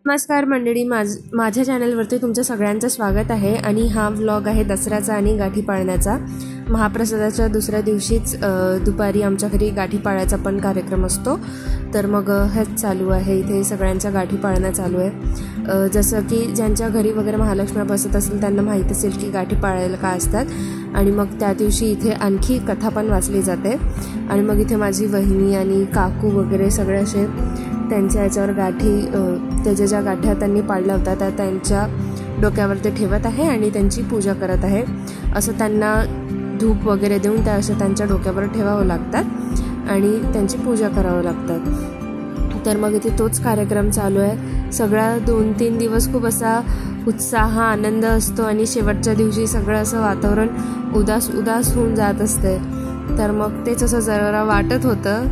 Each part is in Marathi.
नमस्कार मंडळी, माझ्या चॅनलवरती तुमचं सगळ्यांचं स्वागत आहे. आणि हा व्लॉग आहे दसऱ्याचा आणि गाठी पाळण्याचा. महाप्रसादाच्या दुसऱ्या दिवशीच दुपारी आमच्या घरी गाठी पाळायचा पण कार्यक्रम असतो. तर मग हेच चालू आहे, इथे सगळ्यांच्या गाठी पाळणं चालू आहे. जसं की ज्यांच्या घरी वगैरे महालक्ष्मी बसत असेल त्यांना माहीत असेल की गाठी पाळायला काय असतात. आणि मग त्या दिवशी इथे आणखी कथा पण वाचली जाते. आणि मग इथे माझी वहिनी आणि काकू वगैरे सगळे असे त्यांच्या याच्यावर गाठी, त्याच्या ज्या गाठ्या त्यांनी पाळल्या होत्या त्या त्यांच्या डोक्यावर ते ठेवत आहे आणि त्यांची पूजा करत आहे. असं त्यांना धूप वगैरे देऊन त्या अशा त्यांच्या डोक्यावर ठेवावं लागतात आणि त्यांची पूजा करावं लागतात. तर मग इथे तोच कार्यक्रम चालू आहे. सगळा 2-3 दिवस खूप असा उत्साह, आनंद असतो आणि शेवटच्या दिवशी सगळं असं वातावरण उदास होऊन जात असते. तर मग तेच असं जरा वाटत होतं.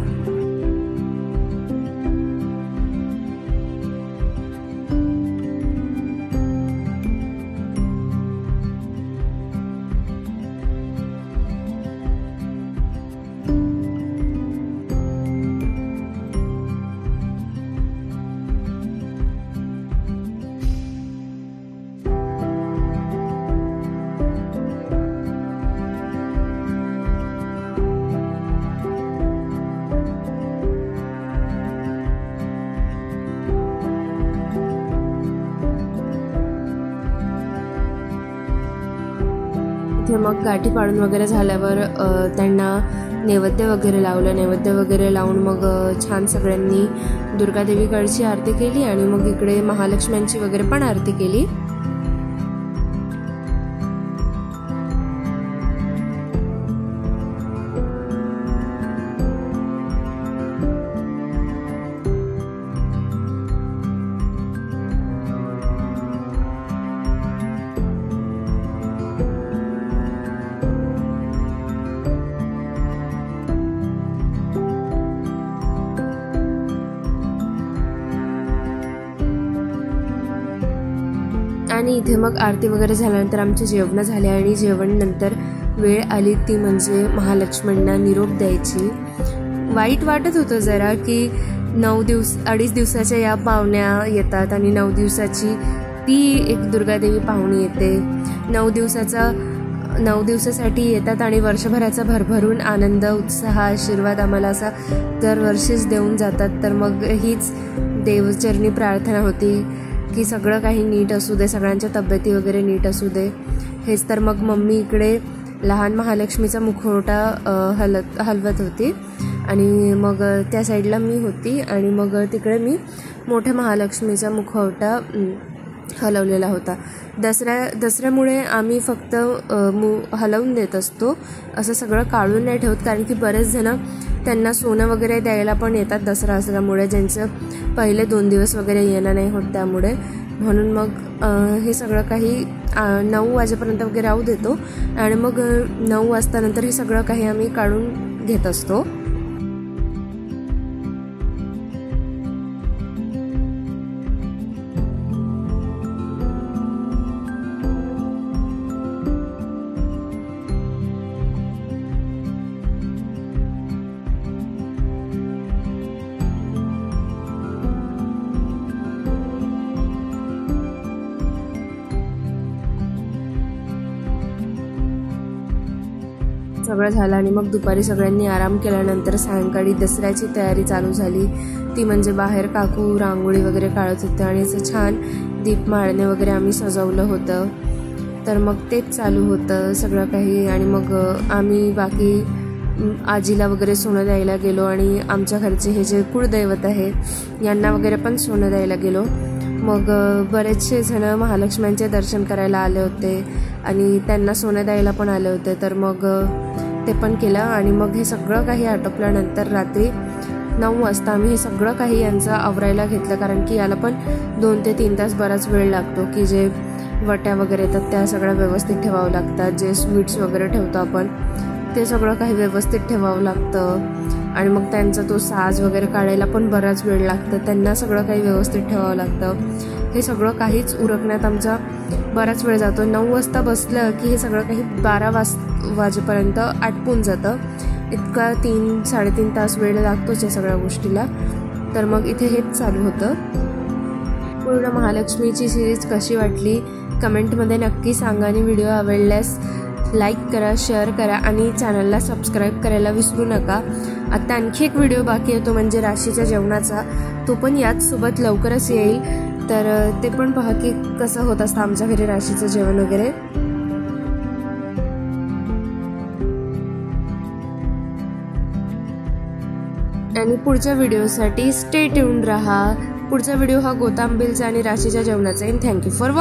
मग गाठी पाडून वगैरे झाल्यावर त्यांना नैवेद्य वगैरे लावलं. नैवेद्य वगैरे लावून मग छान सगळ्यांनी दुर्गादेवीकडची आरती केली आणि मग इकडे महालक्ष्म्यांची वगैरे पण आरती केली. आणि इथे मग आरती वगैरे झाल्यानंतर आमची जेवणं झाली आणि जेवणानंतर वेळ आली ती म्हणजे महालक्ष्म्यांना निरोप द्यायची. वाईट वाटत होतं जरा की 2.5 दिवसाच्या या पाहुण्या येतात आणि 9 दिवसाची ती एक दुर्गादेवी पाहुणी येते. 9 दिवसासाठी येतात आणि वर्षभराचा भरभरून आनंद, उत्साह, आशीर्वाद आम्हाला असा दरवर्षीच देऊन जातात. तर मग हीच देवचरणी प्रार्थना होती की सगळं काही नीट असू दे, सगळ्यांच्या तब्येती वगैरे नीट असू दे. हेच तर मग मम्मी इकडे लहान महालक्ष्मीचा मुखवटा हलवत होती आणि मग त्या साईडला मी होती आणि मग तिकडे मी मोठ्या महालक्ष्मीचा मुखवटा हलवलेला होता. दसऱ्यामुळे आम्ही फक्त हलवून देत असतो, असं सगळं काढून नाही ठेवत. कारण की बरेच जण त्यांना सोनं वगैरे द्यायला पण येतात दसरा असल्यामुळे, ज्यांचं पहिले 2 दिवस वगैरे येणं नाही होत त्यामुळे. म्हणून मग हे सगळं काही 9 वाजेपर्यंत वगैरे राहू देतो आणि मग 9 वाजतानंतर हे सगळं काही आम्ही काढून घेत असतो. सगळं झालं आणि मग दुपारी सगळ्यांनी आराम केल्यानंतर सायंकाळी दसऱ्याची तयारी चालू झाली. ती म्हणजे बाहेर काकू रांगोळी वगैरे काढत होते आणि असं छान दीपमाळणे वगैरे आम्ही सजवलं होतं. तर मग तेच चालू होतं सगळं काही. आणि मग आम्ही बाकी आजीला वगैरे सोनं द्यायला गेलो आणि आमच्या घरचे हे जे कुळदैवत आहे यांना वगैरे पण सोनं द्यायला गेलो. मग बरेचसे जण महालक्ष्म्यांचे दर्शन करायला आले होते आणि त्यांना सोनं द्यायला पण आले होते. तर मग ते पण केलं आणि मग हे सगळं काही आटोपल्यानंतर रात्री 9 वाजता आम्ही हे सगळं काही यांचं आवरायला घेतलं. कारण की याला पण 2 ते 3 तास बराच वेळ लागतो की जे वट्या वगैरे येतात त्या सगळ्या व्यवस्थित ठेवावं लागतात. जे स्वीट्स वगैरे ठेवतो आपण ते सगळं काही व्यवस्थित ठेवावं लागतं. आणि मग त्यांचा तो साज वगैरे काढायला पण बराच वेळ लागतं. त्यांना सगळं काही व्यवस्थित ठेवावं लागतं. हे सगळं काहीच उरकण्यात आमचा बराच वेळ जातो. 9 वाजता बसलं की हे सगळं काही 12 वाजेपर्यंत आटपून जातं. इतका 3-3.5 तास वेळ लागतोच या सगळ्या गोष्टीला. तर मग इथे हेच चालू होतं. संपूर्ण महालक्ष्मीची सिरीज कशी वाटली कमेंटमध्ये नक्की सांगा आणि व्हिडिओ आवडल्यास लाईक करा, शेअर करा आणि चॅनलला सबस्क्राईब करायला विसरू नका. आता आणखी एक व्हिडिओ बाकी आहे, तो म्हणजे राशीच्या जेवणाचा. तो पण याच सोबत लवकरच येईल, तर ते पण पहा की कसं होत असतं आमच्या घरी राशीचं जेवण वगैरे. आणि पुढच्या व्हिडिओसाठी स्टे ट्यून्ड राहा. पुढचा व्हिडिओ हा गोतांबेलचा आणि राशीच्या जेवणाचा आहे. Thank you for watching.